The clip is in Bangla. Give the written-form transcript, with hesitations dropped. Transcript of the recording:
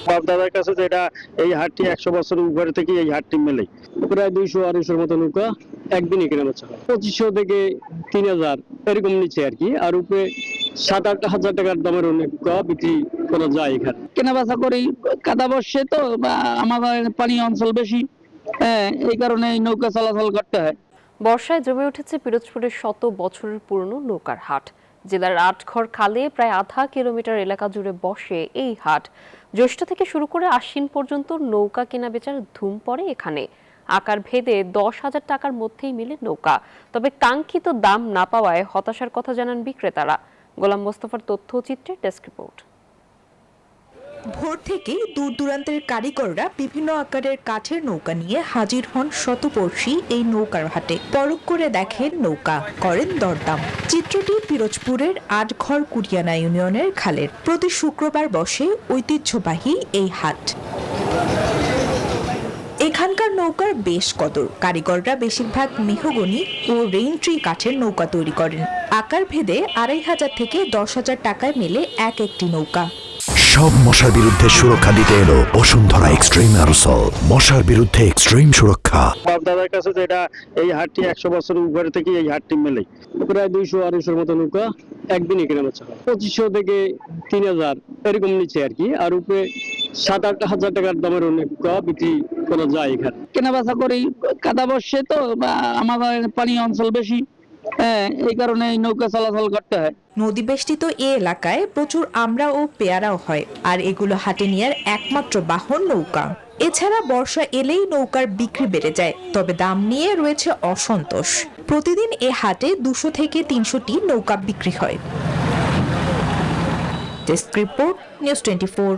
বাপদাদার কাছে যেটা এই হাটটি 100 বছরের উপরে থেকে এই হাটটি মেলে। প্রায় 200-250 মতো নৌকা একদিনই কেনা বেচা হয়। 2500 থেকে 3000 এরকম নিচে আর কি, আর উপরে 7-8 হাজার টাকার দামের নৌকা বিক্রি করা যায় এখানে। কেনা বেচা করি, কাদা বর্ষে তো আমাদের পানি অঞ্চল বেশি, এই কারণে এই নৌকা চলাচল করতে হয়। বর্ষায় জমে উঠেছে পিরোজপুরের শত বছরের পুরনো নৌকার হাট। জেলার আটঘর খালে প্রায় আধা কিলোমিটার এলাকা জুড়ে বসে এই হাট। জ্যৈষ্ঠ থেকে শুরু করে আশ্বিন পর্যন্ত নৌকা কেনা বেচার ধুম পড়ে এখানে। আকার ভেদে 10,000 টাকার মধ্যেই মিলে নৌকা। তবে কাঙ্ক্ষিত দাম না পাওয়ায় হতাশার কথা জানান বিক্রেতারা। গোলাম মোস্তফার তথ্যচিত্রে ডেস্ক রিপোর্ট। ভোর থেকেই দূর দূরান্তের কারিগররা বিভিন্ন আকারের কাঠের নৌকা নিয়ে হাজির হন শতবর্ষী এই নৌকার হাটে। পরখ করে দেখেন নৌকা, করেন দরদাম। চিত্রটি পিরোজপুরের আটঘর কুরিয়ানা ইউনিয়নের খালের। প্রতি শুক্রবার বসে ঐতিহ্যবাহী এই হাট। এখানকার নৌকার বেশ কদর। কারিগররা বেশিরভাগ মেহগনি ও রেইনট্রি কাঠের নৌকা তৈরি করেন। আকার ভেদে 2500 থেকে 10,000 টাকায় মেলে এক একটি নৌকা। সব মশার বিরুদ্ধে সুরক্ষা দিতে এলো বসুন্ধরা এক্সট্রিম অ্যারোসল। মশার বিরুদ্ধে এক্সট্রিম সুরক্ষা। বাপদাদার কাছে যেটা এই হাটটি 100 বছরের উপরে থেকে এই হাটটি মেলে। প্রায় 200-250 মতো নৌকা একদিনই কেনা বেচা হয়। 2500 থেকে 3000 এরকম নিচে আর কি, আর উপরে 7-8 হাজার টাকার দামের নৌকা বিক্রি করা যায় এখানে। কেনা বেচা করি, কাদা বর্ষে তো আমাদের পানি অঞ্চল বেশি, এই কারণে এই নৌকা চলাচল করতে হয়। নদী বেষ্টিত এ এলাকায় প্রচুর আমড়া ও পেয়ারাও হয়, আর এগুলো হাটে নেয়ার একমাত্র বাহন নৌকা। এছাড়া বর্ষা এলেই নৌকার বিক্রি বেড়ে যায়, তবে দাম নিয়ে রয়েছে অসন্তোষ। প্রতিদিন এ হাটে 200 থেকে 300টি নৌকা বিক্রি হয়। Desk report, news 24।